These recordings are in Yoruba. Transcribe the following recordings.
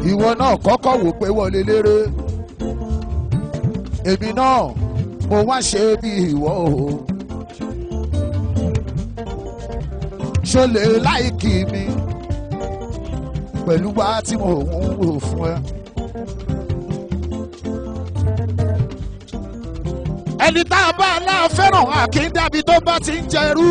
ìwọ náà kọ́kọ́ wò pé wọlé léré èmi náà mo wá ṣe bí ìwọ o ṣó lè láìkì mi pẹ̀lú wá tí mo ń wò fún ẹ. ẹni tá a bá aláà fẹ́ràn àkíńdàbí tó bá ti ń jẹrú.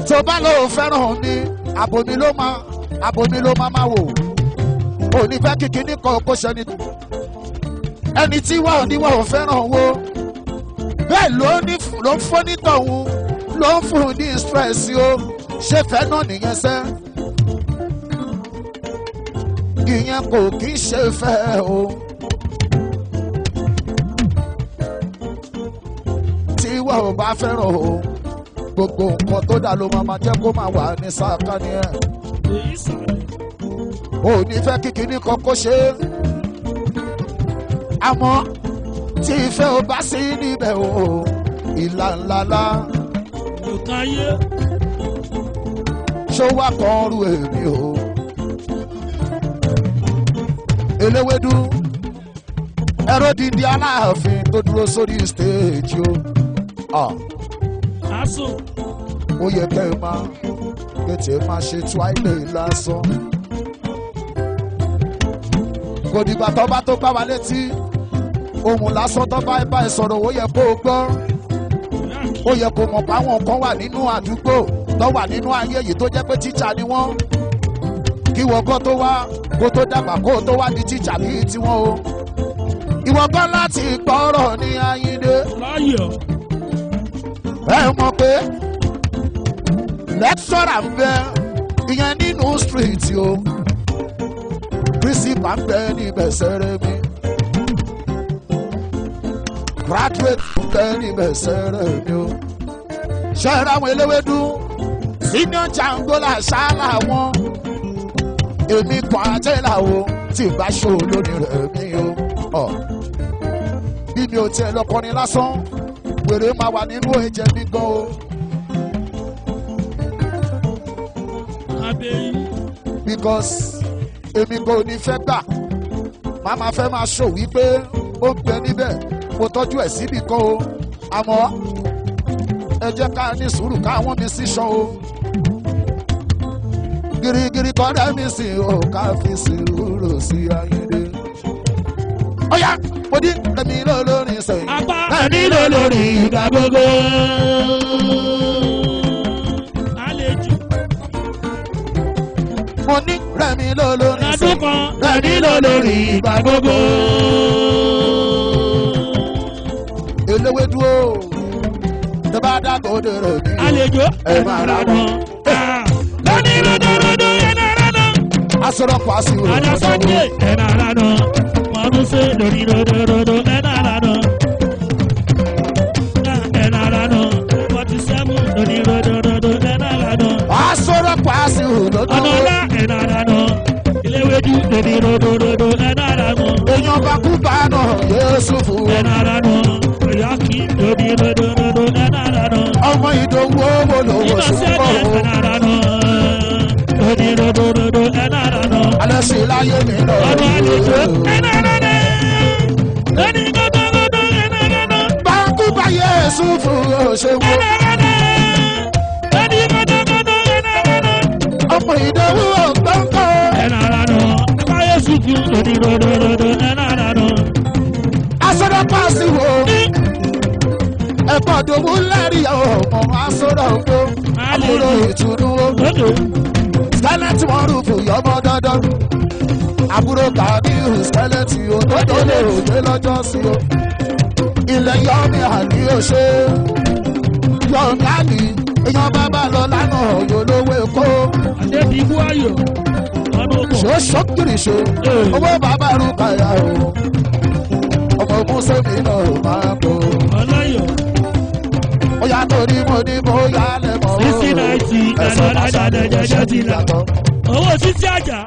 tó bá lọ fẹ́ràn mi àbòmí ló máa wò ò ní fẹ́ kíkiní kan kó ṣẹni ẹni tí wà ò ní wà ò fẹ́ràn wo bẹ́ẹ̀ ló ń fún nítọ̀hún ló ń fún ní stress o ṣé fẹ́ náà nìyẹn sẹ́ ìyẹn kò kí ń ṣe fẹ́ o tí wà ò bá fẹ́ràn o gbogbo nǹkan tó dà ló máa jẹ́ kó máa wà ní sàkání ẹ̀. ò ní fẹ́ kíkiní kan kó ṣe é àmọ́ tí ìfẹ́ ò bá sí níbẹ̀ o ìlà ńláńlá ṣó wá kan rú èmi o eléwédú ẹ̀rọ dídí aláàfin tó dúró sórí stéèjì o. ó yẹ kẹ́ ẹ máa kété máa ṣe twilight lásán. kò dìgbà tó bá tó gbá wa létí ohun lásán tó bá bá ẹ sọ̀rọ̀ ó yẹ kó o gbọ́. ó yẹ kó mọ̀ pé àwọn kan wà nínú àdúgbò tó wà nínú ayé yìí tó jẹ́ pé tíṣà ni wọ́n. kí wọ́n kọ́ tó wá kó tó dàgbà kó tó wá di tíṣà bíi tiwọn o. ìwọ gbọ́ láti gbọ́rọ̀ ní Ayíǹde. ẹ mọ̀ pé lẹ́kṣọ́rà ń bẹ ìyẹn nínú street o principal ń bẹ níbẹ̀ sẹ́rẹ̀ mi graduate ń bẹ níbẹ̀ sẹ́rẹ̀ mi o ṣẹ́ra àwọn eléwédú senior jangola ṣáàlà wọn èmi kan àjẹ́là o tí ì bá ṣó lónìí rẹ̀ mi o bí mi ò tiẹ̀ lọ́kọrin lásán wèrè máa wà nínú ẹ̀jẹ̀ mi gan o. because èmi kò ní fẹ́ gbà màmá fẹ́ máa ṣò wípé ó ń bẹ níbẹ̀ mo tọ́jú ẹ̀ síbì kan o àmọ́ ẹ jẹ́ ká ní sùúrù káwọn mi sí ṣan o girigiri kọ́dá mi sí o ká fi sùúrù sí Ayíǹde. ó yá mo ní Remi lólórin sẹ́yìn Remi lólórin ìgbà gbogbo. mo ní Remi lólórin sẹ́yìn Remi lólórin ìgbà gbogbo. eléwédú o tó bá dàgbò dèrò ní àlejò ẹ máa rà mọ́. lónìí lódòdó yẹn náà rà náà. asọ̀rọ̀ pàṣẹ òun ló sọ́wọ́. ẹ náà rà náà wọ́n ṣe lórí lódòdó ẹ náà rà náà. ẹ náà rà náà 47 lórí lódòdó ẹ náà rà náà. asọ̀rọ̀ pàṣẹ òun ló sọ́wọ́. ọ̀nà ọ̀la ẹ náà rà náà. iléwédú lórí lódòdó ẹ náà rà náà. èèyàn bá kú bá náà Yéésù fún. ẹ náà rà náà. Yaki lórí lódòdó ẹ náà rà náà. ọmọ Ìdòwú owó lówó ṣùgbọ́n o. ẹ náà rà náà. lórí lódòdó ẹ náà rà náà. alẹ́ sí láyé mi lọ. ọ̀rọ̀ àlejò ẹ náà rà náà. lórí lódòdó ẹ náà rà náà. báńkù bá Yéésù fún òṣèwò. ẹ náà rà náà. lórí lódòdó ẹ náà rà náà. ọmọ Ìdòwú ògbóǹkọ. ẹ náà rà náà. bá Yéésù fún lórí lódòdó ẹ náà rà náà. asọ́dọ̀ pàṣẹ wo. ẹ̀kọ́ dòwú lẹ́rìí ọmọ asọ́dọ̀ ògbó. àbúrò ìtùnú o. skeleton wọn rúfù yọmọ dandan. àbúrò kàdíhù skeleton o tó tó lè rògbé lọ́jọ́ sí o. ilẹ̀ yọmi àní òṣè. yọmi àní èèyàn bàbá lọ lánàá ọ̀yọ́ lówó èkó. àdébíwú ayọ̀. ṣó ṣókìrì ṣe owó bàbá rúkàyà o. ọmọ mùsùlùmí náà máa bọ̀. ọlọ́yọ̀. ó yà torí mo ní mo yà lẹ́mọ̀ o. 60-90 dáadáa ti yàtọ̀. owó títí àjà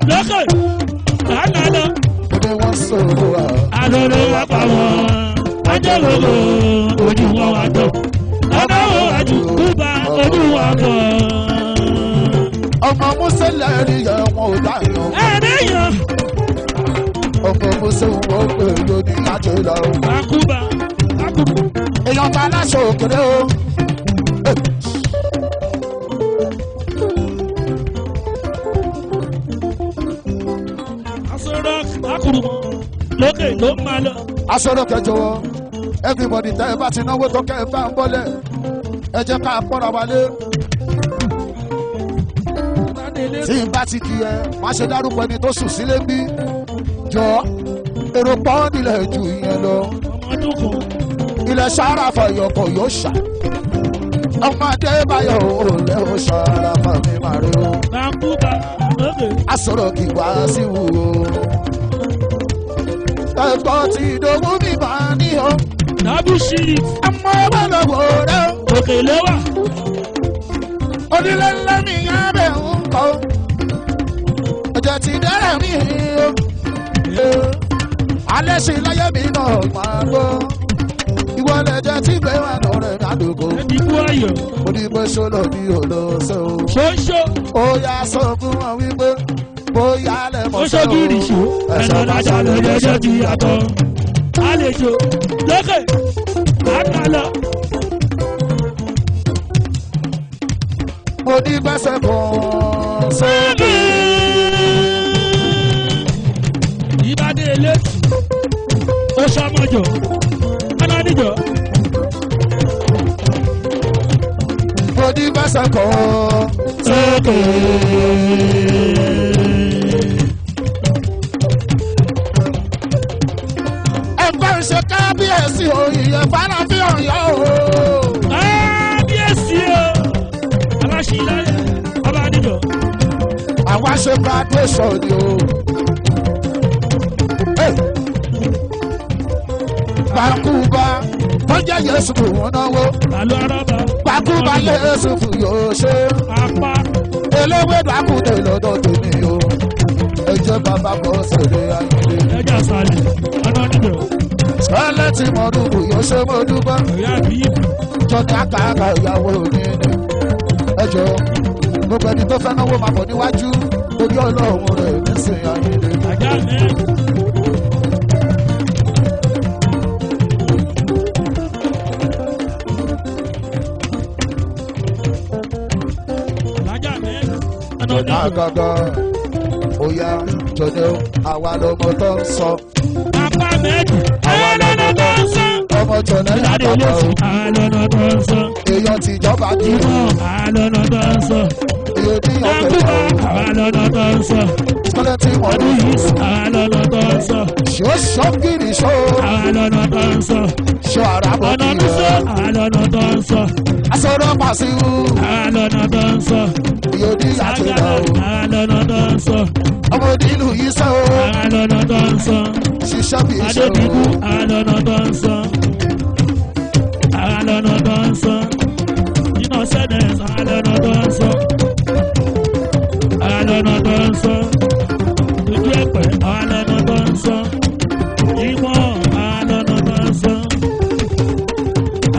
lókè lánàá. ó ní wọ́n sọ̀rọ̀ wa. àlọ́lọ́ wa pa wọ́n. ajẹ́ gbogbo ojú wọn wá jọ. Mose lẹ́rìí yẹn wọn ò dáyàn. Ẹ̀ẹ́dẹ́yàn. Ọkọ̀ Mose wọ́n pè lóní àjẹ́ lọ. Àkúbà. Èèyàn ta aláṣọ òkèrè o. Asọ̀rọ̀ àkùrùmọ̀ lókè ló máa lọ. Asọ̀rọ̀ kẹjọ wọ. Everybody tẹ́ ẹ bá ti náwó tó kẹ́ ẹ bá ń bọ́lẹ̀. Ẹ jẹ́ ká pọ́nra wálé. Tí n bá ti kí ẹ, má ṣe dárúkọ ẹni tó sùn sílé bí. Jọ èrò pọ́ nílẹ̀ ju ìyẹn lọ. Ọmọdún kan. Ilẹ̀ sára fàyọkọ̀ yóò ṣà. Ọmọdé báyọ̀ òòlẹ̀ ó ṣàrà fàmí màrí o. Àkúbà lókè. Asọ̀rọ̀ kì wá sí wù o. Ẹ̀gbọ́n ti ìdòwú mi máa ní o. Dábù ṣírí. Ọmọ ọgbọ́n lọ́wọ́ rẹ̀ o. Òkè lẹ́wà. Onílé ńlá mi yá bẹ̀ ń kọ́. Ọjọ́ ti dẹ́rẹ̀ mi o. Alẹ́ sí láyé mi náà máa gbọ́. Ìwọ lè jẹ́ tí gbé wà lọ́rẹ̀ ládùúgbò. Ìdìbò ayọ̀. Mo ní pé ṣọlọ ní olóṣè o. Ṣóṣó. Ó yá sọ fún wọn wípé bóyá lẹ̀ mọ̀ Ó ṣógìrì ṣó. Ẹ̀sọ́ lájà lọ́jọ́ ti yàtọ̀. Àlejò lókè. Àkàlọ́. Mo ní gbẹ́sẹ̀ kan sókè. Ìbàdí elétù. Ó ṣọmọjọ. Aláníjọ. Mo ní gbẹ́sẹ̀ kan Sókè. ẹgbẹ́ ìṣe kábíyèsí òyìnbó fara fi hàn yọ o. Kábíyèsí o. Aláṣìláyé. Ọba Adíjọ. Àwa ṣe graduation ni o. Gbàkúbà tó jẹ́ Yéṣu kò wọ́n náwó. Àlọ́ arábà. Gbàkúbà Yéṣu kò yóò ṣe. Apá. Eléwé dàkúdé lọ́dọ̀ tèmi o. Ẹ jẹ́ bàbá bọ́ sèré ayé. Ẹja sàlẹ̀. Aláníjọ. Sọ́lẹ̀ tí mo dùbò yóò ṣe mo dúpẹ́. Ìyá bíi. Jọ̀dá kàkà ìyàwó mi ni. Ẹ jọ gbogbo ẹni tó fẹ́ náwó máa bọ̀ níwájú. Orí ọlọ́run rẹ̀ ní sìn ayé. Àjà mẹ́rin. Àjà mẹ́rin. Jọ̀dá gàgà óyá jọ̀dẹ̀ àwa lọmọ tó ń sọ. Apá mẹ́rin. Àlọ́nà tó ń sọ. Ọmọ jọ̀dẹ̀ Ìyáde àbàbà o. olóṣù. Àlọ́nà tó ń sọ. Èèyàn tìjọba dúró. Àlọ́nà tó ń sọ. Èèyàn tí yàn fẹ́ Àkúbà. wá o. Àlọ́nà tó ń sọ. Sọ́lẹ̀ tí mo Ọdún dùn. yìí. Àlọ́nà tó ń sọ. Ṣó ṣọ́gìrì ṣó. Àlọ́nà tó ń sọ. Ṣó àràbọ̀ Ọ̀nà kìí mi sọ. rẹ̀. Àlọ́nà tó ń sọ. Aṣọ́rọ̀ pàṣíwù. Àlọ́nà tó ń sọ. Èèyàn tí yàtọ̀ lọ o. Àlọ́nà tó ń sọ. Ọmọ onílù yìí sọ o. Àlọ́nà tó ń sọ. Ṣiṣẹ́ bí iṣẹ́ Adébíkú. o. Àlọ́nà tó ń sọ. Àlọ́nà tó ń sọ. Iná sẹ́dẹ̀. Àlọ́nà tó ń sọ. Àlọ́nà tó ń sọ. Ojú ẹ̀pẹ̀. Àlọ́nà tó ń sọ. Ìmọ̀. Àlọ́nà tó ń sọ.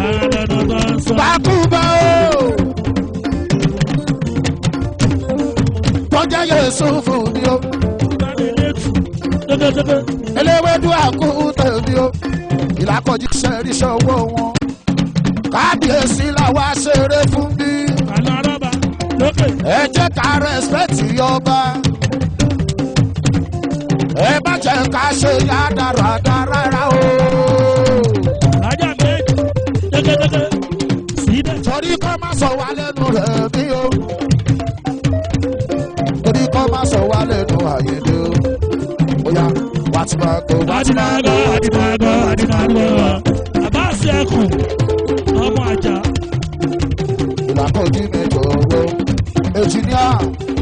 Àlọ́nà tó ń sọ. Gbàkúbà o. Tọ́jà Yéṣu fún mi o. Eléwédú àkútẹ̀ mi o. Ìlàkọ̀jí ṣẹ́ríṣẹ́ owó wọn. Kábíyèsí làwa ṣeré fún bí. Àlọ́rọ́bà lókè. Ẹ jẹ́ ká rẹ́spẹ̀tì ọba. Ẹ má jẹ́ ká ṣe yá dáradára rárá o. Ajá méjì. Dẹ́gẹ́dẹ́gẹ́. Síbẹ̀. Torí kọ́ máa sọ wá lẹ́nu rẹ̀ bí o. Torí kọ́ máa sọ wá lẹ́nu àyèdè o. Bóyá wá ti máa gbó, wá ti máa gbó, wá ti máa gbó, wá ti máa gbó. Bàbá àṣẹ ẹkùn. Ọmọ àjà. Ìlàkọ̀jí mi jọ̀wọ́. Ẹnjìníà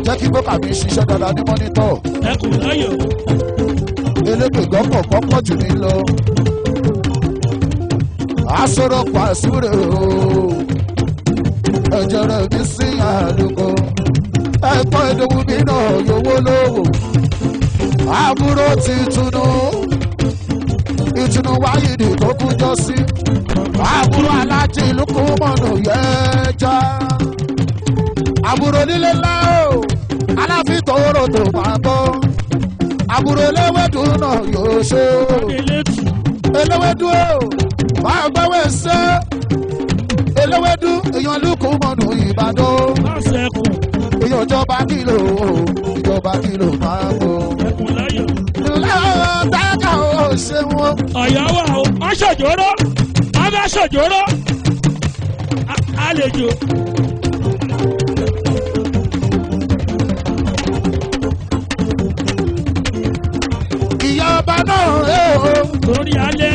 jẹ́ kí bókà mi ṣiṣẹ́ dáadáa ní mọ́nítọ̀. Ẹkùn láyọ̀. Elégbè gbọ́pọ̀ pọ́pọ̀ jù mí lọ. Aṣọ́rọ̀ pàṣúrè o. Ẹ̀jẹ̀ rẹ̀ mi sí Àlùkò. Ẹ̀gbọ́n ìdòwú mi náà yòówó lówó. Àbúrò ti túnú. Ìtùnú wáyìdì tó kú jọ sí. Àbúrò alájí lukú mọ̀nù yẹ́jà. Àbúrò nílé ńlá o. tó máa bọ́ àbúrò eléwédú náà yóò ṣe eléwédú máa gbẹ́wé ṣe eléwédú èèyàn lùkù mọ́nù ìbàdàn èèyàn ìjọba kìlò máa bọ̀ dáká ó ṣe wọn. ọ̀yọ́wà o wọ́n ṣòjóró wọ́n fẹ́ ṣòjóró àlejò. ìyá ọba náà lórí alẹ́.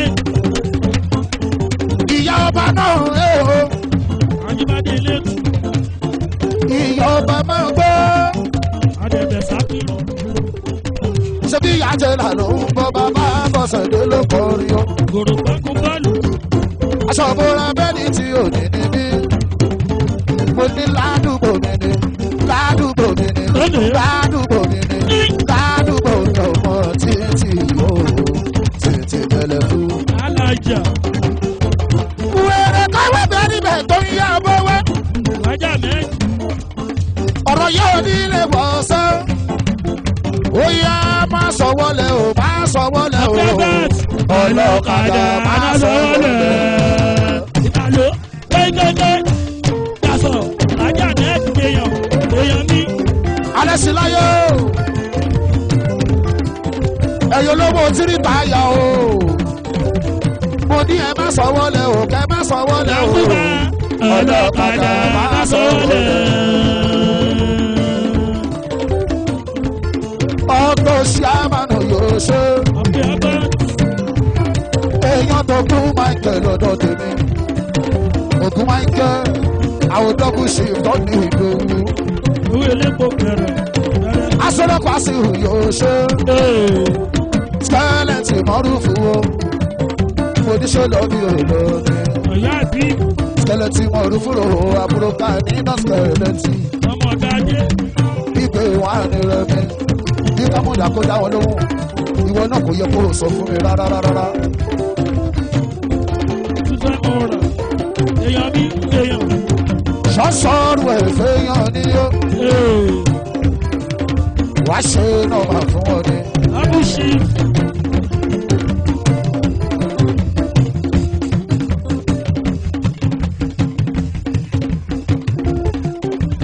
ìyá ọba náà àyíbádé lẹ́tù. ìyá ọba máa gbọ́. àdẹ̀dẹ̀ sákìlù. ṣé bí àjẹlà ló ń bọ́ bàbá bọ́sẹ̀dé ló kọrin o. gòrò pẹ́kú bọ́ọ̀lù. aṣọ ìbora bẹ́ẹ̀ni tí ò ní níbí. mo ní ládùúgbò mi ni ládùúgbò mi ni ládùúgbò mi ni ládùúgbò mi ọmọ títí o títí tẹlẹ fún. alájà. wẹ́rẹ́ káwé bẹ́ẹ̀ níbẹ̀ tó ń yá ọmọ wẹ́. wájà mẹ́rin. ọ̀rọ̀ yóò ní ilé wọ̀ọ́sán. ó yá má sọ wọlé o má sọ wọlé o ọlọ́kadà má sọ wọlé. ìtàló kéékèèké dasọ ajá nẹ́ẹ̀tì èèyàn mi. alẹ́ sí láyé o ẹ̀yọ́ lówó tíríta yà o mo ní ẹ má sọ wọlé o kẹ má sọ wọlé o ọlọ́kadà má sọ wọlé. ọtọ ṣíàmánu yóò ṣe èèyàn tó kú Michael lọ́dọ̀ tèmi ògùn Michael àwọn dọ́kù ṣì tọ́ni ìdòwú. owó elépo bẹ̀rẹ̀. aṣọ́lọ́pàá sì hù yóò ṣe skeleton mọ́rùfù o mo ní ṣe lọ́ bí òòlù ni. ọ̀yá àbí. skeleton mọ́rùfù lò ó àbúrò ká nínú skeleton. ọmọ dáadé. ìgbé wa ni Remi bí kámúdà kó dá wọn lóhùn ìwọ náà kò yẹ kó o sọ fún mi rárá. túnṣe ọ̀rọ̀ èèyàn mi èèyàn. sọ́sọ́rù ẹ̀fẹ́ yan ni yó wá ṣe náà máa fún wọn ni. abúṣe.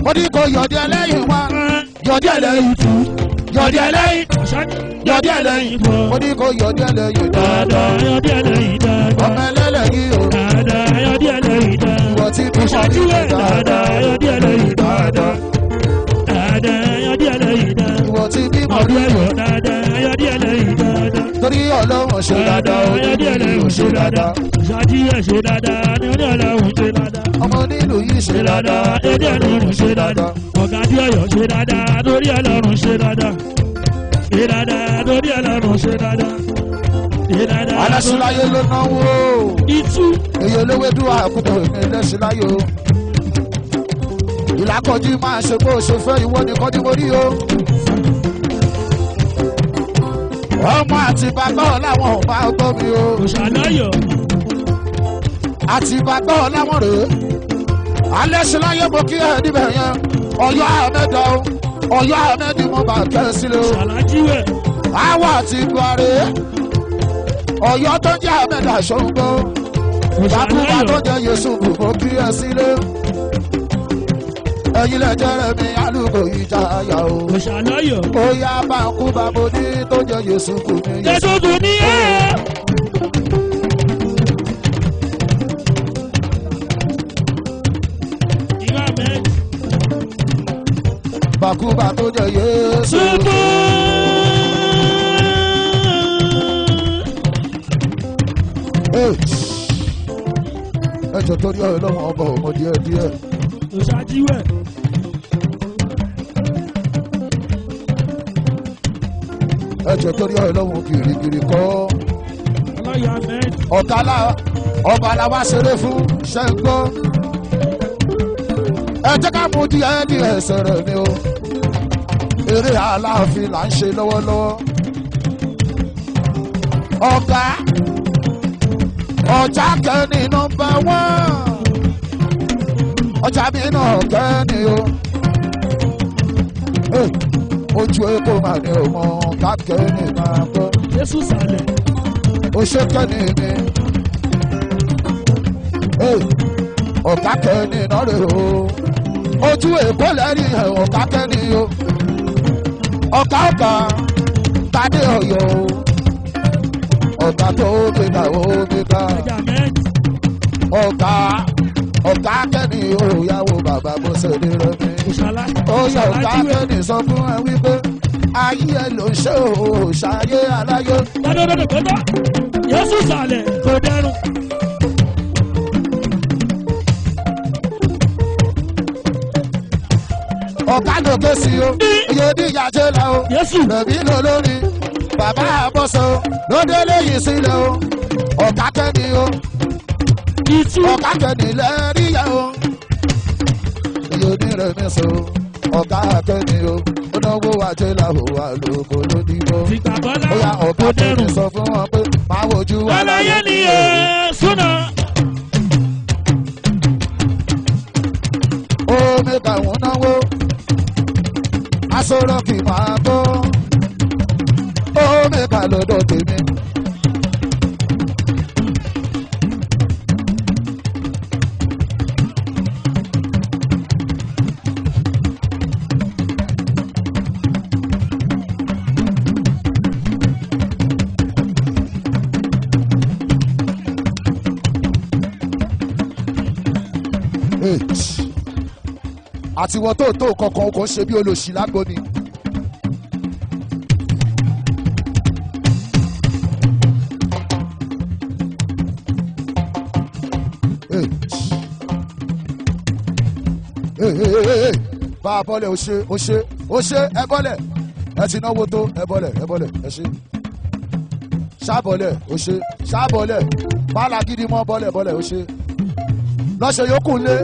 mo ní kò yọ̀dí ẹlẹ́yìn wá yọ̀dí ẹlẹ́yìn tù yọ̀dí ẹlẹ́yìn yọ̀dí ẹlẹ́yìn bọ̀ mo ní kò yọ̀dí ẹlẹ́yìn dáadáa yọ̀dí ẹlẹ́yìn dáadáa ọmọ ẹlẹ́lẹ́yìn o dáadáa yọ̀dí ẹlẹ́yìn dáadáa ìwọ tí bí wọ́n ní dáadáa yọ̀dí ẹlẹ́yìn dáadáa dáadáa yọ̀dí ẹlẹ́yìn dáadáa ìwọ tí bí wọ́n ní ọdún dáadáa yọ̀dí ẹlẹ́yìn dáadáa torí Ọlọ́run ṣe dáadáa o yọ̀dí ẹlẹ́yìn ṣe dáadáa ṣáàtì ẹ̀ ṣe dáadáa ní ọdún Ọlọ́run ṣe dáadáa ọmọ nílùú yìí ṣe dáadáa èdè Ọlọ́run ṣe dáadáa ọ̀gá tí Ọ̀yọ́ ṣe dáadáa lórí Ọlọ́run ṣe dáadáa ṣe dáadáa lórí Ọlọ́run ṣe dáadáa ṣe dáadáa. alásùláyé ló náwó ìtú. èyí olówó dúró àkútó èmi lẹ́sùláyé o ìlàkọ̀jú máa ṣe bó ṣe fẹ́ ìwọ nìkan ni mo rí o. ọmọ àti bàbá ọ̀làwọn ò bá gbọ́ mi o. òṣàlọ́yọ̀. àti bàbá ọ̀làwọn rèé alẹ́sùláyé mo kí ẹ níbẹ̀ yẹn Ọ̀yọ́ àmẹ́dà o Ọ̀yọ́ àmẹ́dì mo bá kẹ́ sílẹ̀ o. ṣàlájíwẹ̀. àwa àti buhari Ọ̀yọ́ tó jẹ́ àmẹ́dà ṣòǹgbó bàbá tó jẹ́ Yéṣu kò mo kí ẹ sílẹ̀ ẹ̀yin lẹ́jẹ̀ Remi Aluko ìjà àyà o. òṣàlọ́yọ̀. ó yá bá ń kú bàbá ní tó jẹ́ Yéṣu kò ní. Yéṣu kò ní ẹ́. Bàkúbà tó jẹ Yéṣu. ẹjọ torí ọ̀rọ̀ lọ́wọ́ ọba ọmọ díẹ̀. òṣàjíwẹ̀. ẹjọ torí ọ̀rọ̀ lọ́wọ́ gírígírí kọ́. ọlọ́yọ̀ ahmed. ọ̀tá ọba làwa ṣeré fún ṣẹ́ńgbọ́. ẹ jẹ́ ká mú díẹ̀ sẹ̀rẹ̀ ni o. eré Aláàfin là ń ṣe lọ́wọ́lọ́wọ́. ọ̀gá ọjà kẹ́ni nọ́mbà 1 ọjà mi náà kẹ́ni o ojú epo máa ní ọmọ kákẹ́ ní máa gbọ́. Jésù sàlẹ̀. Ó ṣe kẹ́ni mi. Ọ̀gá kẹ́ni náà rè o. Ojú èkó lẹ́rìí ẹ̀ ọ̀gá kẹ́ni o. Ọ̀gá tadé ọ̀yọ́ o. Ọ̀gá tó gbéga ó gbéga. Ọ̀gá kẹ́ni o yàwó bàbá bó ṣe ní Remi. Ó yẹ ọ̀gá kẹ́ni sọ fún ẹ wípé ayé ẹ ló ń ṣe o ṣayé aláyé. Gbọ́dọ̀ Jésù sàlẹ̀ kò dẹrùn. Ọ̀gá lòkè sí o, iye bí ìyájẹ́ la o. Rẹ̀mí lò lórí, bàbá àbọ̀sọ̀ o, ló délé yìí sílẹ̀ o. Ọ̀gá kẹ́ni o, ọ̀gá kẹ́ni lẹ́rí yẹ o. Iye ní Rẹ̀mí so, ọ̀gá kẹ́ni o, ó náwó ajé la o, Aluko ló dìbò. Ó yá ọ̀gá kẹ́ni sọ fún wọn pé máa wojú aláyé ni o. Ó mẹ́ka wọn náwó. Asọ̀rọ̀ kì máa gbọ́, ó mẹ́ka lọ́dọ̀ tèmi. Àtiwọ́ tó kankan kò ń ṣe bí olóṣì lágbo ni. Bá a bọ́lẹ̀ ó ṣe ẹ bọ́lẹ̀ ẹ ti náwó tó ẹ bọ́lẹ̀ ẹ ṣe. Ṣábọ̀lẹ̀ ó ṣe ṣábọ̀lẹ̀ bálá gidi mọ́ bọ́lẹ̀ ó ṣe. Lọ́ṣẹ̀ yókù lé.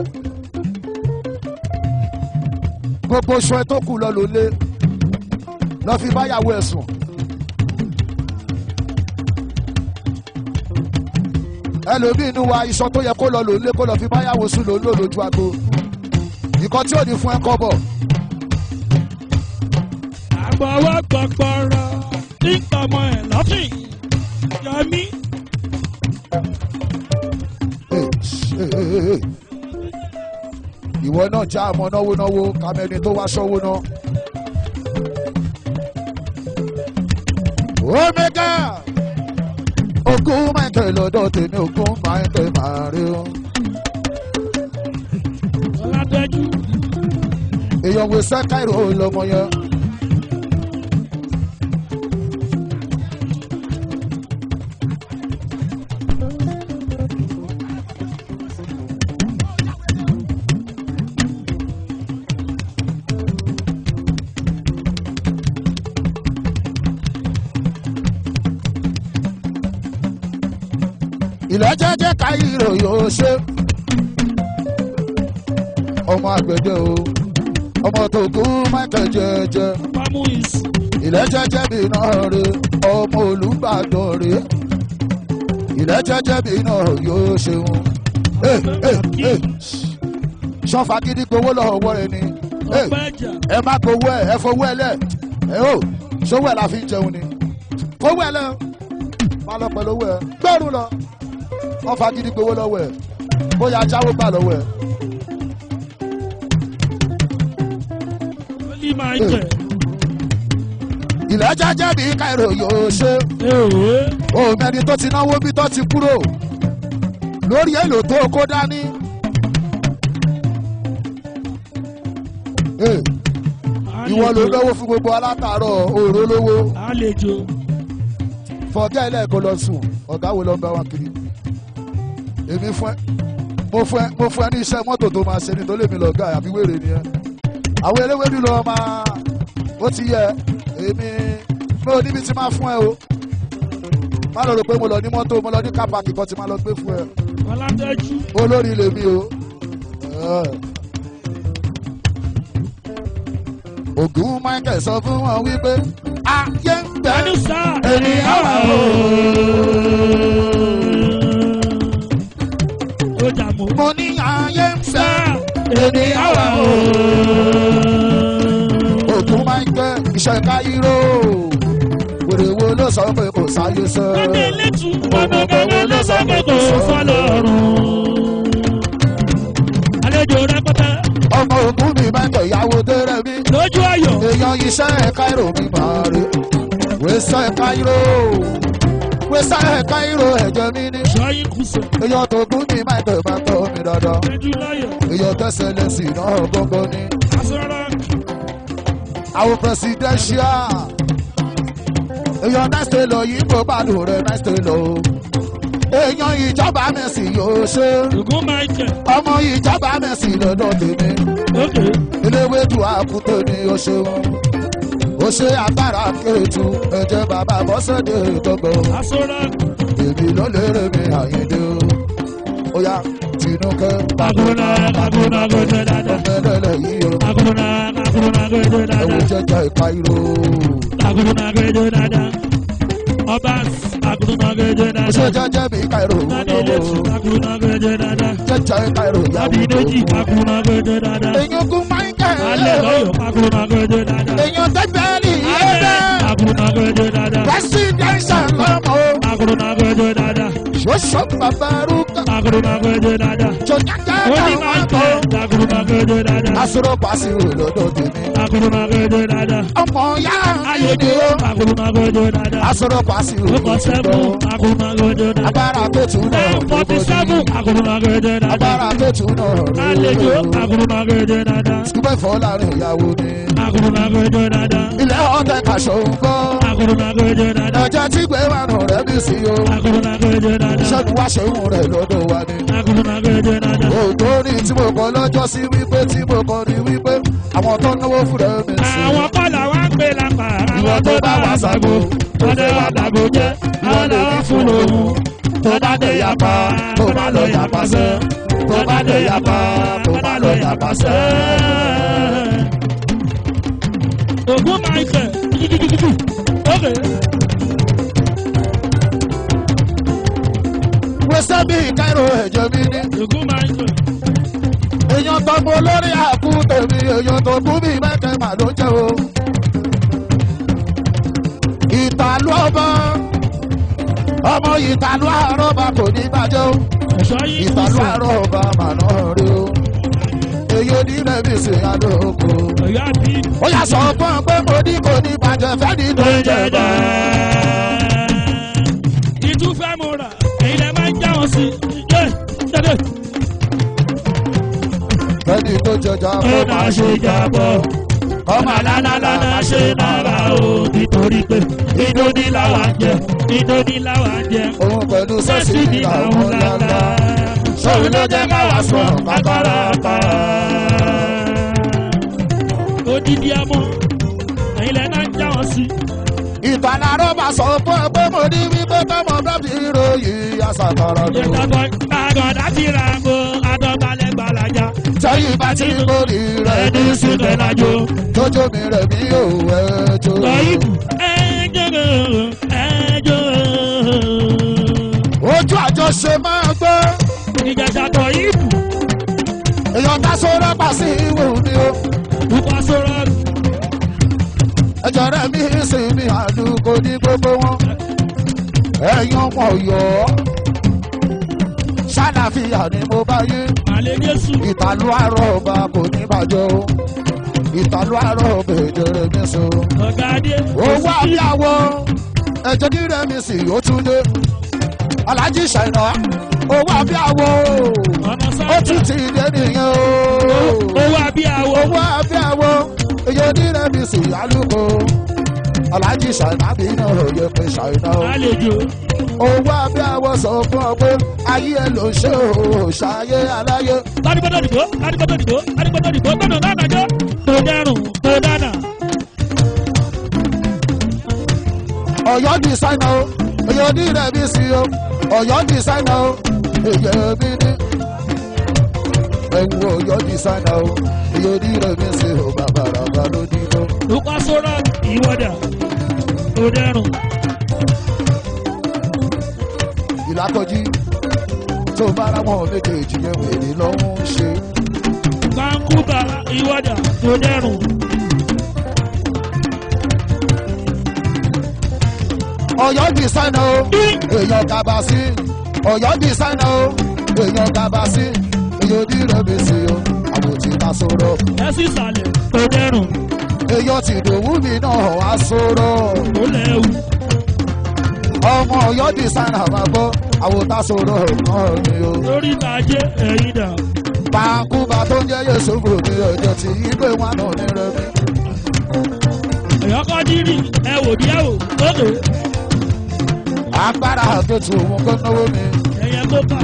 Gbogbo oṣù ẹ tó kù lọ ló lé lọ fi báyàwó ẹ sùn. Ẹlòmíì inú wa iṣan tó yẹ kó lọ ló lé kó lọ fi báyàwó sùn ló lò lójú agbo. Nǹkan tí ò ní fún ẹ kọ́bọ̀. Àgbọ̀wọ́ gbọ̀gbọ̀rọ̀ nípa ọmọ ẹ̀ lọ́fìn Yẹmí. Ìwọ náà já àmọ́ náwó kàmẹ́ni tó wá ṣọ́wó náà. Omega ogún Michael lọ́dọ̀ tèmi ogún Michael máa rí o. Ọládẹ́jú. Èèyàn wo sẹ́káìrò lọ́mọ yẹn. Ilẹ̀ jẹ́jẹ́ káyìrò yóò ṣe. Ọmọ àgbẹ̀dẹ o, ọmọ tó kú Michael jẹ́jẹ́. Ilẹ̀ jẹ́jẹ́ bí iná rè, ọmọ Olúbàdàn rè. Ilẹ̀ jẹ́jẹ́ bí iná yóò ṣeun. Ṣọ́fà gidi gbowó lọ́wọ́ rẹ̀ ni. Ẹ má gbowó ẹ fowó ẹ lẹ̀. Ṣówó ẹ̀ la fi ń jẹun ni. Fowó ẹ lẹ̀, má lọ pẹ̀lú owó ẹ, gbẹ́rù lọ. Wọ́n fagídí gbowó lọ́wọ́ ẹ̀ bóyá ajáwó gbà lọ́wọ́ ẹ̀. Ilẹ̀ jẹ́jẹ́ bí Cairo yóò ṣe. Òun ẹni tó ti náwó bí tó ti kúrò lórí èlò tó kó dání. Ìwọ ló lówó fún gbogbo alátàárọ̀ òòró lówó. Fọ̀gá ẹlẹ́ẹ̀kọ́ lọ sùn ọ̀gá wo ló ń bá wa kiri. Èmi mo fún ẹ ní iṣẹ́ mọ́tò tó máa ṣe nítorí èmi lọ́gá àbí wèrè ni ẹ. Àwọn eléwédú lọ máa ó ti yẹ èmi ò níbi tí máa fún ẹ o. Má lọ rò pé mo lọ ní mọ́tò mo lọ ní kápákì kan tí máa lọ gbé fún ẹ. Olórí lèmi o. Ògún Michael sọ fún wọn wípé ayé ń bẹ ènìyàn wà o. Mo ní ayé ń bẹ ènìyàn wà o. Ògún Michael iṣẹ́ káyíró wèrè wo ló sọ pé kò sáyé sọ ọmọ ló sọ pé kò fọlọ́run àlejò rẹpẹtẹ. ọmọ ògún mi máa ń tẹ̀ ìyàwó dẹ́rẹ́ mi lójú ayọ̀ èèyàn iṣẹ́ káírò mi máa rí wẹ́sẹ̀ káírò ẹ̀jẹ̀ mi ní. ṣọ́yìn kùsọ̀. èèyàn tó gún mi máa ń tẹ̀ máa tọ́ mi dandan. lójú láyọ̀. èèyàn tẹ̀sẹ̀ lẹ́sìn náà gbọ́ngàn ní. àsọ̀rọ̀. àwọn presidential èèyàn nice tailor yìí kò bá lò rẹ̀ nice tailor èèyàn ìjọba mẹ́sì yóò ṣe ògún michael ọmọ ìjọba mẹ́sì lọ́dọ̀ tèmi eléwédú àkútó ni ó ṣeun ó ṣe agbára kéétu ẹ̀jẹ̀ bàbá bọ́sẹ̀dé gbogbo èmi ló lérè mi àyíndé ó yá tinúkẹ́ kaguna gòjò dada ọmọdé yìí o kaguna gòjò dada ẹ̀wù jẹjẹ ìpayiro kaguna gòjò dada ọba kaguna gòjò dada ṣe jẹjẹ bí kairo kaguna gòjò dada jẹjẹ kairo yàwó abineji kaguna gòjò dada èyàn kún michael alẹ́ lọ́yọ̀ kaguna gòjò dada èyàn tẹ́gbẹ́lì yẹ́dẹ́ kaguna gòjò dada presidential lọ́mọ kaguna gòjò dada ṣoṣo babaruka kaguna gòjò dada jọjẹjẹ oni michael kaguna gòjò dada asoro pàṣíwò lọ́dọ̀ tèmi kaguna gòjò dada ọmọ ya ayédè kaguna gòjò dada asoro pàṣíwò ọkọ̀ sẹ́mu kaguna gòjò dada agbára pẹ̀tù náà 47 kaguna gòjò dada agbára pẹ̀tù náà àlejò kaguna gòjò dada ṣùgbọ́n ìfọ́ láàrin ìyàwó ni kaguna gòjò dada ilé ọ̀tẹ̀ kàṣọ ń gbọ́ kaguna gòjò dada ẹ̀jẹ̀ tí gbé wà nù rẹ̀ bí sí o kaguna gòjò dada ṣẹ́gun wá ṣe ń rẹ̀ lọ́dọ̀ wa ni. kaguna gòjò dada òtórí tí mo kọ lọ́jọ́ sí wípé tí mo kọ ní wípé àwọn tó náwó fún rẹ̀ mi sí. àwọn kọ́là wá ń pè lápá ìwọ tó bá wà ságo ọdẹ wà dàgbò jẹ ìwọ lè ní fún lòun tó bá dé yapa tó bá lọ yapa sẹ́ tó bá dé yapa tó bá lọ yapa sẹ́. ògún michael gidigidi ok. wẹ́sẹ̀ bí Cairo ẹ̀jẹ̀ mi ní. ògún michael. èèyàn tó gbó lórí àkú tèmi èèyàn tó kú bí mẹ́tẹ̀ mà ló jẹ́ o. ìtàlú ọba ọmọ ìtàlú àrọ́bà kò ní bàjẹ́ o. ìtàlú àrọ́bà mà náà rí o. èyí onílẹ̀ mi sì Aluko. ó yà sọ fún ọ pé mo ní kò ní bàjẹ́ fẹ́ ní tó jẹ́ bá. ìtúfẹ́ mo rà èyí lè máa ń já wọn sí i. fẹ́ni tó jẹjà ó máa ṣe jábọ̀ ọmọ alálàlá ṣe náírà o nítorí pé ìdóní làwa ń jẹ ìdóní làwa ń jẹ òun pẹ̀lú sẹ́sì ní àwọn lálá sóun ló jẹ́ káwa sọ kákàrà pa. odidi amọ̀ ẹ̀yin lẹ́ náà ń já wọn sí. ìtàn àrọ́bà sọ fún ẹ pé mo ní wípé tọmọ bẹ́ẹ̀ ìròyìn àṣàkọrọ ni. àgọ̀dá ti ra mo adọ́gbalẹ̀ gbalaja. sẹ́yìn bá ti mórí rẹ̀ ní sílẹ̀ lájò tójó mi rẹ̀ mí ò ẹjọ́. ẹjọ́ ojú àjọṣe máa gbọ́. ìjẹ̀jà tọ̀ ìbù. èèyàn tá sọ́rọ́ pa sí ìwò ni o. Pupa sọ́rọ́. ẹjọ́ rẹ̀ mi sì mi Aluko ní gbogbo wọn. ẹ̀yin ọmọ Ọ̀yọ́ ṣàlàfíà ni mo bá yé. ìtàlú àrọ́bà kò ní bàjẹ́ o. ìtàlú àrọ́bà èjèrè mi so. owó àbíyáwó ẹ̀jẹ̀ ní rẹ̀ mi sì ó tún dé. Alájí Ṣàìnà owó àbíyáwó ó tún ti dé nìyẹn o. owó àbíyáwó èyí ní rẹ̀ mi sì Aluko. Alájí Ṣàìnà bí iná òye pé Ṣàìnà o. owó àbíyáwó sọ fún ọ pé ayé ẹ ló ń ṣe o ṣayé aláyé. adigbọ́dọ̀ dìbò gbọ́dọ̀ lágbàjọ́ tó dẹrùn tó dáná. Ọ̀yọ́ dìsáínà o èyí ní rẹ̀ mi sí o. Ọ̀yọ́ dìsáínà o èyí mi ní. ẹ̀wù Ọ̀yọ́ dìsáínà o èyí ní rẹ̀ mi sí o bàbá ràbà ló dìbò. Pupa sọ́rọ́ ìwọ́dà tó dẹrùn. Ìlàkọ̀jí tó bára wọn méjèèjì yẹn wèrè lọ́wọ́ ń ṣe. Kankuba ìwọ́dà tó dẹrùn. Ọ̀yọ́ designer o èèyàn kaba sí Ọ̀yọ́ designer o èèyàn kaba sí èèyàn onírẹ̀mí sí o àbòtí ká sọ̀rọ̀. ẹ sì sàlẹ̀ tó dẹrùn. èèyàn ti dòwú mi náà wá sọ̀rọ̀. ó lẹ́wù. ọmọ Ọ̀yọ́ designer máa gbọ́ àwòtá sọ̀rọ̀ náà ni o. lórí ìtàjẹ́ ẹ̀yìn dà. Bàkúbà tó ń jẹ́ Yéṣùfù ní ọjọ́ tí ìgbé wọn náà ní Remi. Èèyàn kọ́ dírì ẹ wò díẹ̀ wò lókè. Agbára àtẹ̀tù òun kò náwó mi. Ẹyẹ tó kà.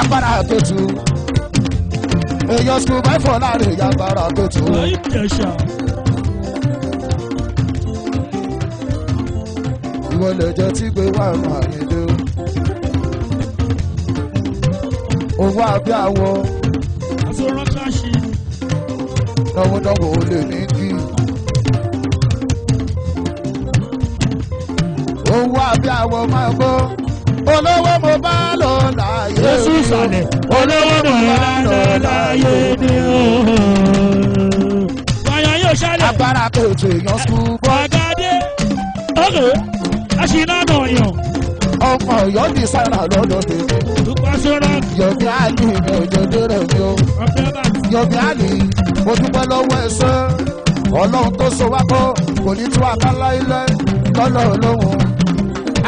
Agbára àtẹ̀tù. Èèyàn sùkúl báyìí fọ́ láàrin ìyá agbára àtẹ̀tù. Lọ́yìn Jẹ̀ṣà. Ìwọ lè jẹ́ tí gbé wà máa yín dé. Owó àbí àwọ̀. Aṣọ́rọ́ káṣí. Lọ́wọ́dọ́wọ́ ò lè ní kí. Owó àbí àwọ̀ máa gbọ́. Olówó mo bá lọ láàyè. Jésù sàlẹ̀. Olówó mo bá lọ láàyè ni o. Wàyà yóò ṣẹlẹ̀. Agbára tó ètò èèyàn sùkúl bọ́. Àgádé. Ókè. Aṣínà náà yàn. Ọmọ Ọ̀yọ́ ní sára lọ́dọ̀ tèmi. Dúpẹ́ sọ́rọ́. Yọ̀bí àlì mi ò jọdé rẹ̀ mi o. Ọ̀pẹ́ bá ti. Yọ̀bí àlì mo dúpẹ́ lọ́wọ́ ẹ̀sẹ̀. Ọlọ́run tó so wá kọ́ kò ní tú àkálá ilé lọ́lọ́ olóhùn.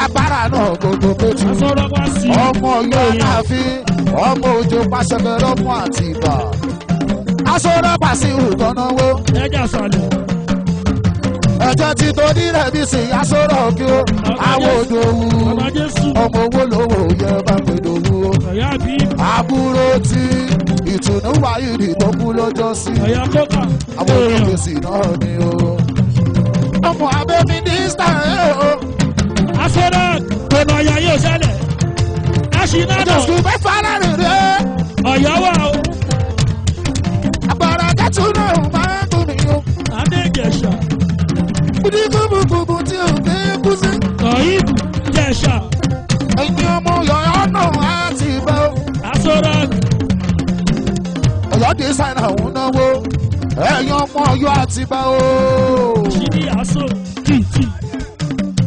Agbára náà gbogbo péjú. Aṣọ́rọ́ wá sí. Ọmọ Ọ̀yọ́ àláàfin ọmọ òjò pàṣẹbẹrẹ ọmọ àti ìbà. Aṣọ́rọ́ pàṣẹ ìrùtọ́náwó. Ẹja sàlẹ̀. Ẹ̀jẹ̀ ti torí rẹ̀ bí sí aṣọ́rọ̀ kí ó. Àwọn odò wù. Ọmọ owó lówó yẹ bá ń gbèdò wù ó. Àbúrò tí ìtùnú wáyé ní tó kú lọ́jọ́ sí. Àwọn olùgbèsè náà ni ó. Ọmọ abẹ́mi ní Ísítà o. Aṣọ́rọ̀ gbọ̀nà ọ̀yà yóò ṣẹlẹ̀. Aṣínà náà. Jésù fẹ́ fara rere. Ọ̀yọ́ wà o. Àgbàrá kẹ́tù náà máa ń dùn mí o. Adé Jẹ̀ṣà. Kùdí gbùgbùgbùgbù tí ò fi kú sí. Lọ́yìn Jẹ̀ṣà. Ẹ̀yin ọmọ Ọ̀yọ́ náà á ti bẹ́ o. Aṣọ́rọ̀. Ọ̀yọ́ dé sáyẹn àwọn náwó. Ẹ̀yin ọmọ Ọ̀yọ́ àti bẹ́ o. Ṣídì aṣọ kìtì.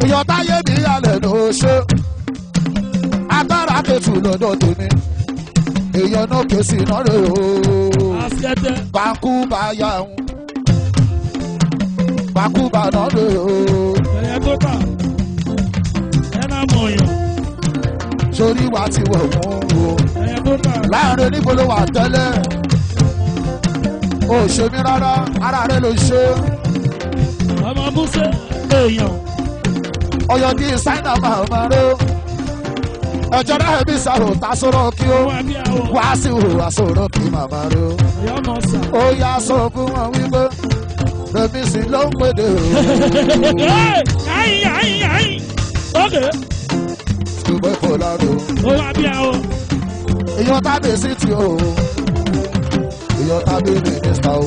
Ọ̀yọ́ táyé ní alẹ̀ ló ṣe. Agbára kẹtù lọ́dọ̀ tèmi. Èèyàn náà kèsì náà rè o. Àṣẹ̀tẹ̀. Bàkúbà yà ń. Bàkúbà náà rè o. Ẹ̀yẹ tó kà. Ẹ náà mọ̀ yàn. Sórí wa ti wọ̀ wọ́n o. Ẹ̀yẹ tó kà. Láàrin oníbo ló wà tẹ́lẹ̀. O ṣe mí rárá, ara rẹ ló ṣe. Ọmọ Búṣẹ́ èèyàn. Ọ̀yọ́ di sáínà máa máa ró. Ẹ̀jọ̀ náà bí sàrò ta sọ̀rọ̀ kí ó. Wá sí òhùwà sọ̀rọ̀ kí màmá ró. Ó yá sọ fún wọn wípé Remi sì ló ń pèdè o. Ayin. Ókè. Ṣùgbọ́n kò lárò. Ó wá bí àwọn. Èèyàn tábìlì sí ti o. Èèyàn tábìlì mínísítà o.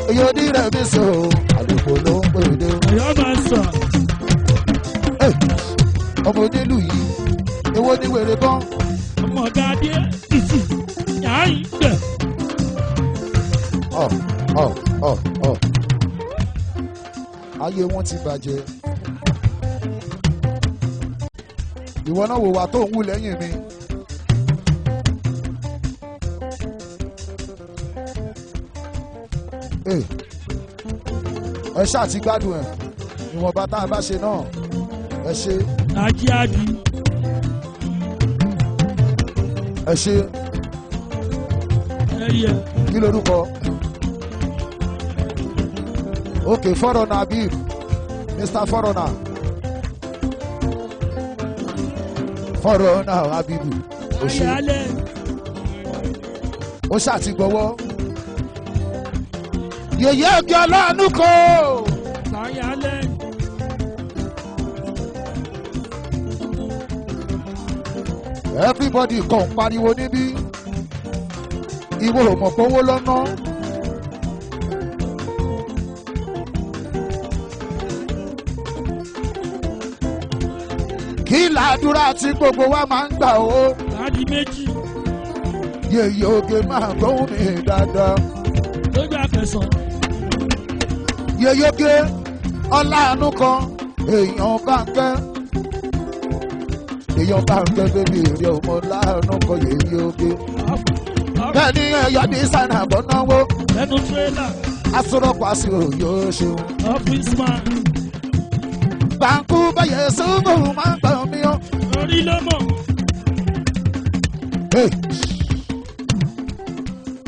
Èèyàn ní Remi sí o. Aluko ló ń pèdè o. Ọ̀yọ́ máa ń sọ. Ọmọ onílù yìí, èwo ni wèrè gan? Ọmọ Gádé ìtì. Yàáyí gbẹ̀. Ayé wọn ti bàjẹ́. Ìwọ náà wò wá tó ń wú lẹ́yìn mi. Ẹ ṣáà ti gbádùn ẹ̀. Ìwọ̀nba tá a bá ṣe náà. Ẹ ṣe. Ajíádì. Ẹ ṣe. Ẹyẹ. Kí lorúkọ? Okay, Foreigner Habib. Mr. Foreigner. Foreigner Habib. Ó ṣe. Ó ṣàti gbọ́wọ́. Yeye òkè Aluko. Láyálẹ̀. Everybody kàn pariwo níbí. Ìwọ ò mọ̀ pé owó lọ́nà. Kí làdúrà tí gbogbo wa máa ń gbà o. Láàdì méjì. Yeye òkè máa gbóhùn mi dáadáa. Yeyege ọláàánú kan èèyàn bá ń kẹ́. Èèyàn bá ń kẹ́ bébí èrè ọmọ láàánú kan Yeyege. Bẹ́ẹ̀ni ẹ̀yọ́ ní sànà bọ́ náwó. Lẹ́nu tírélà. Asọ́rọ̀pọ̀ àṣìrò yóò ṣe. Ọ́fíìsì máa. Bàǹkú báyẹ̀ sóbò máa ń gbà mí ọ́. Orí ló mọ̀.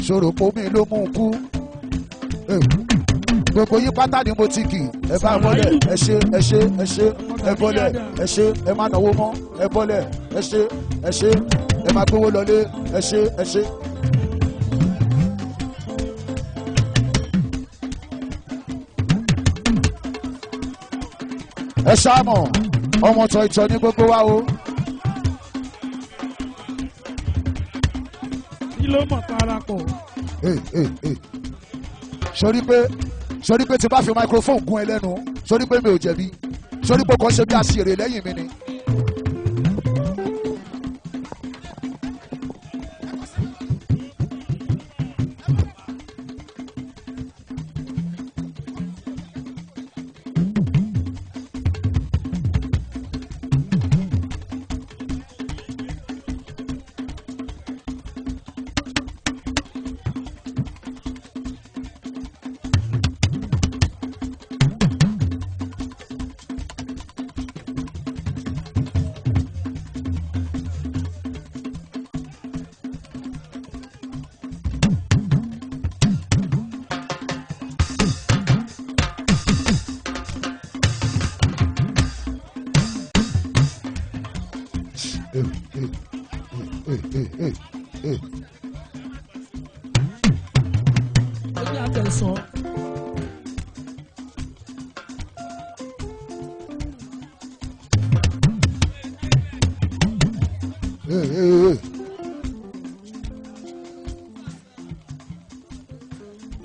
Ṣòro pomi ló mú kú. Gbogbo yín pátá ni mo ti kì. Ẹ bá bọ́lẹ̀, ẹ ṣe, ẹ ṣe, ẹ ṣe, ẹ bọ́lẹ̀, ẹ ṣe, ẹ má náwó mọ́, ẹ bọ́lẹ̀, ẹ ṣe, ẹ ṣe, ẹ má gbówó lọlé, ẹ ṣe, ẹ ṣe. Ẹ ṣáàmọ̀, ọmọ tọ̀ ní gbogbo wa o. Kí ló mọ̀ parapọ̀? Sori pé tí bá fi microphone gún ẹ lẹ́nu, sori pé mi ò jẹ̀bi, sori pé kàn ṣe bí aṣèrè lẹ́yìn mi ni.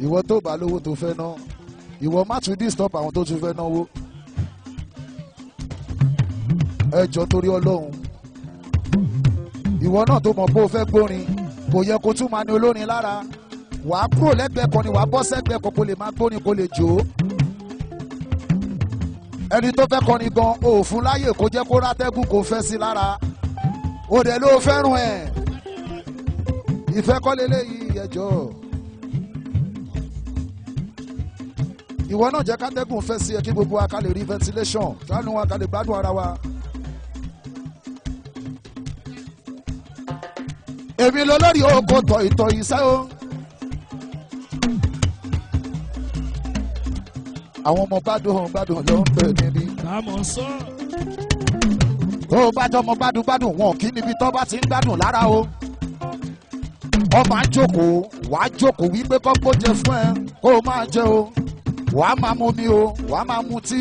Ìwọ tó bá lówó tó fẹ́ ná, ìwọ má tún disturb àwọn tó tún fẹ́ náwó. Ẹ jọ̀ọ́ torí Ọlọ́run. Ìwọ náà tó mọ̀ pé o fẹ́ gbórin, kò yẹ kó tún máa ní olórin lára. Wà á kúrò lẹ́gbẹ̀ẹ́ kan ni wà á bọ́ sẹ́gbẹ̀ẹ́ kan kó lè máa gbórin kó lè jó. Ẹni tó fẹ́ kọrin gan, o ò fún láyè kó jẹ́ kó rátẹ́gùn kó fẹ́ sí lára. O dẹ̀ ló fẹ́ràn ẹ̀. Ìfẹ́ kọ́ leléyìí ẹ jọ̀ọ́. Ìwọ náà jẹ́ kátẹ́gùn fẹ́ sí ẹ kí gbogbo wa ká lè rí ventilation ṣáàánú wa ká lè gbádùn ara wa. Èmi lọ lórí oko tọ̀ ìtọ̀ ìṣẹ́ o. Àwọn ọmọ gbádùn ló ń pè níbí. Àmọ̀ sọ. Tó o bá jọ ọmọ gbádùn wọn kì í níbi tó bá ti ń gbádùn lára o. Wọ́n máa ń jókòó, wàá jókòó wípé kọ́gbó jẹ fún ẹ kó o máa jẹ o. Wàá máa mu mi o, wàá máa mu tí,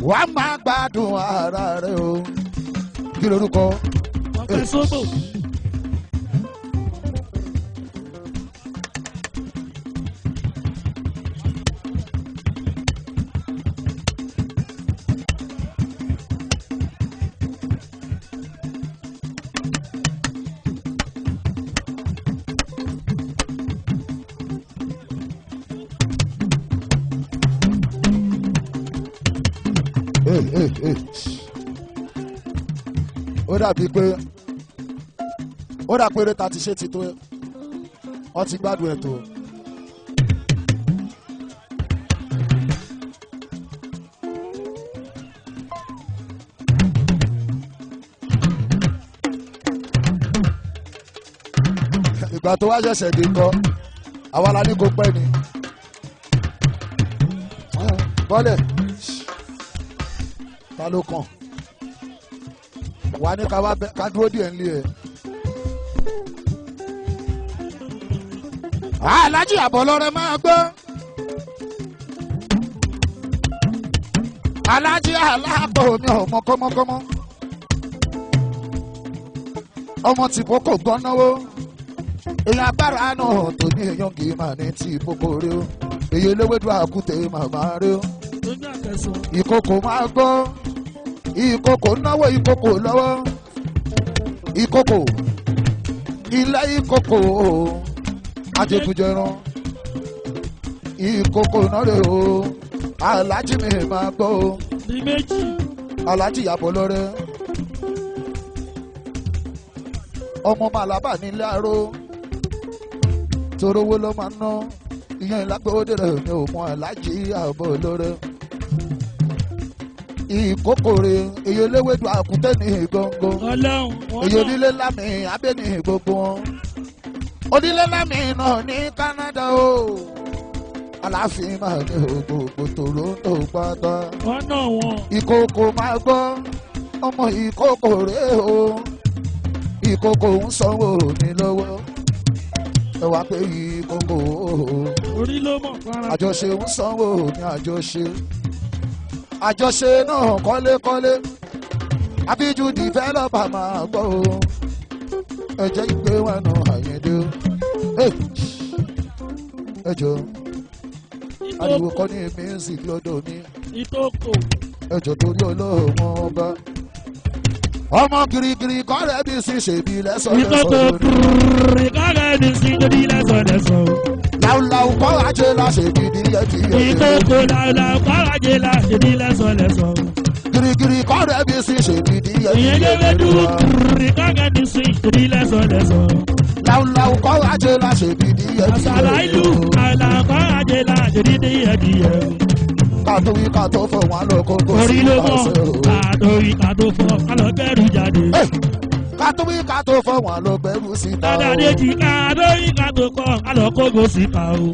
wàá máa gbádùn ara rẹ o. Kí lorúkọ? Ọ̀pẹ sóbò. Ó dà pé rétà ti ṣe ti tó ọ ti gbádùn ẹ̀ tó. Ìgbà tó wá ṣẹ̀ṣẹ̀ dé kọ́ àwa la ní kó pẹ́ ni. Bọ́lẹ̀ ta ló kàn wà ní ká dúró díẹ̀ ńlẹ̀ ẹ̀. Alájí àbọ̀lọ́rẹ́ máa gbọ́. Alájí aláàbò mi ò mọ kọ́mọ́kọ́mọ́. Ọmọ tí kò gbọ́n náwó. Èèyàn agbára náà tó ní èèyàn kì í máa ní tí ìkókó rí o. Èyí eléwédú àkúté màmá rí o. Ìkókó máa gbọ́. Ìkókó náwó ìkókó lọ́wọ́. Ìkókó ilé ìkókó ajẹkùjẹran ìkókó náà rè o alájí mi máa gbọ́ o Ní méjì. alájí yàbọ̀ lọ́rẹ́ ọmọ màlábà nílé aró torówó ló máa ná ìyẹn ìlágbówódé rẹ̀ mi ò mọ alájí yàbọ̀ lọ́rẹ́ ìkókòrè èyí eléwédú àkútẹ́ ní gbọ̀ngàn èyí onílé lámì abẹ́ ní gbogbo wọn onílé lámì náà ní Canada o aláàfin máa ní gbogbo Toronto pátá ìkókò máa gbọ́ ọmọ ìkókòrè o ìkókò ń sanwó ní lọ́wọ́ ẹ wá pé ìkókò orí ló mọ̀ fara àjọṣe ń sanwó ní àjọṣe náà kọ́lékọ́lé abíjú dìfẹ́lọ́pà máa gbọ́ o ẹ̀jẹ̀ ìgbé wọn nù àyẹ̀dẹ́ ẹjọ́ ariwo kọ́ ní music lọ́dọ̀ mi ẹjọ́ torí olóòmọ ọba ọmọ girigiri kọ́rẹ́ bí sí ṣèbí lẹ́sọ̀lẹ́sọ̀ láúláú kọ́ ajé láṣẹ̀bí díẹ̀díẹ̀ ìkókò láúláú kọ́ ajé láṣẹ̀bí lẹ́sọ̀lẹ́sọ̀ girigiri kọ́rẹ́ bí sí ṣèbí díẹ̀díẹ̀ ìyẹn léwédú kọ́rẹ́ bí sí ṣèbí lẹ́sọ̀lẹ́sọ̀ láúláú kọ́ ajé láṣẹ̀bí díẹ̀díẹ̀ àṣàlà ìlú láúláú kọ́ ajé láṣẹ̀bí díẹ̀díẹ̀ kátó wí kátó fọ̀ wọn lọ kó kó orí ló mọ̀ kátó wí kátó fọ̀ wọn lọ bẹ̀rù jáde kátó wí kátó fọ̀ wọn lọ bẹ̀rù síta o dàdàdéjì kátó wí kátó fọ̀ wọn lọ kógo síta o.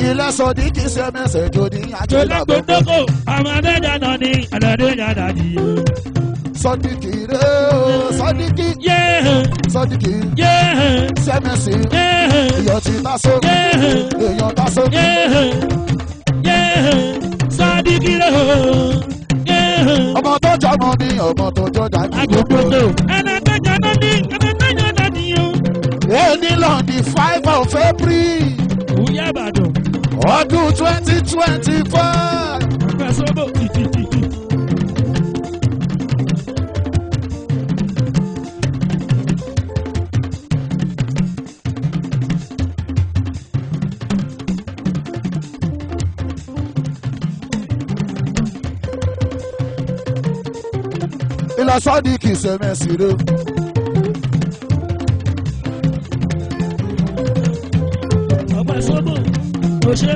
ilé sọdí kì í ṣe mẹsẹ̀ jòdì àti lágbódókò ọmọdé jáná ní ọlọ́dún yàrá yìí o. sọdíkì rẹ o sọdíkì sọdíkì sẹmẹsì iyọ̀ ti ta so èèyàn ta so sọdíkì rẹ o. ọmọ tó jọmọ ní ọmọ tó jọ dání agbódókò ẹnà tó jáná ní ọmọ tó jọ dání o. èyí lọ ní 5 of April òwúyẹ Ìbàdàn ọdún 2025. fẹsọ̀bọ̀ títí. ilẹ̀ sọ́ọ́dì kì í ṣe mẹ́sì rẹ. ọgbà sọ́bọ̀ òṣè.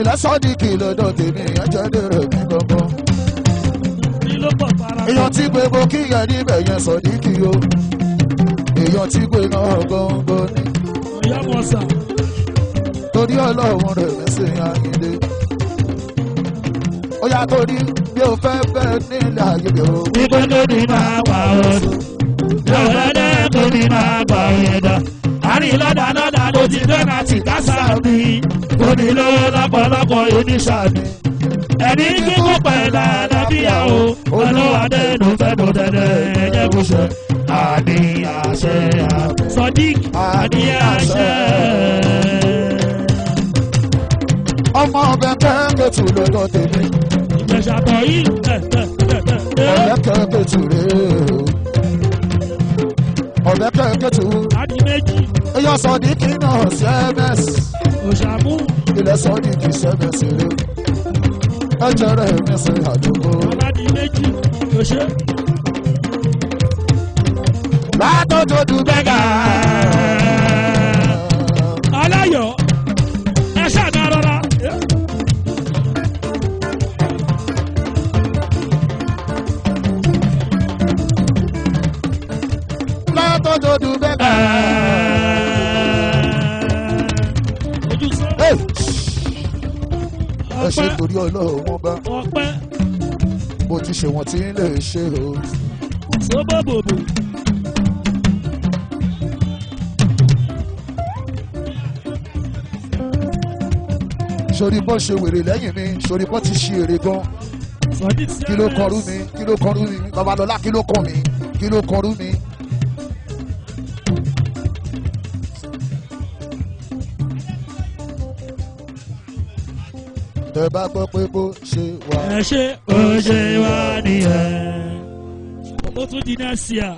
ilẹ̀ sọ́ọ́dì kì í lọ́dọ̀ tèmi ìyẹn jẹ́ dèrò mi gbọ́ngàn. èèyàn tí gbogbo kíyàn níbẹ̀ yẹn sọ̀dí kì í o. èèyàn tí gbé náà gbọ́ngàn ní. ìyá mọ̀sá. torí ọlọ́run rẹ̀ mẹ́sẹ̀ Àyìndé. ó yá torí bí o fẹ́ bẹ́ẹ̀ nílẹ̀ ayé mi o. nígbà tó ní máa pa ọ̀sùn. lọ́dọ̀ọ́dẹ́ tó ní máa pa ọ̀yẹ̀dá. àárín lọ́dà ló ti dẹ́nà tí kásá mi. tó ní lówó lọ́pọ̀lọpọ̀ oníṣàmì. ẹni kíkú pẹ̀lú àlàáfíà o. Olúwadé ló fẹ́ tó dẹ́dẹ́ ẹ̀jẹ̀ kò ṣe. àní àṣẹ Sodiq àní àṣẹ. ọmọ ọbẹ̀ kẹ́kẹ́tù lọ́dọ̀ tèmi. ìjẹ̀ṣàtọ̀ yìí ọbẹ̀ kẹ́kẹ́tù rèé o. ọbẹ̀ kẹ́kẹ́tù. láti méjì. eyọ Sodiq náà CMS. òṣàmú. ilẹ̀ Sodiq CMS rèé. ẹjẹ rẹ̀ mi ṣe àdúgbò. láti méjì òṣè. látọ̀jọ́ dùgbẹ́gà. aláyọ̀ ẹ ṣàdá rọra. látọ̀jọ́ dùgbẹ́gà. ojú sọ. ẹ ṣe torí ọlọ́run wọn bá. ọpẹ́. mo ti ṣe wọn tí ń lè ṣe o. sóbòbòbò. sori bọ́ ṣe wèrè lẹ́yìn mi sori bọ́ ti ṣe èrè gan. kí ló kọrú mi kí ló kọrú mi Babalọ́lá kí ló kọ mi kí ló kọrú mi. tẹ bá gbọ́ pé bó ṣe wà. ẹ ṣe bó ṣe wà nìyẹn. ó tún di náà sí à.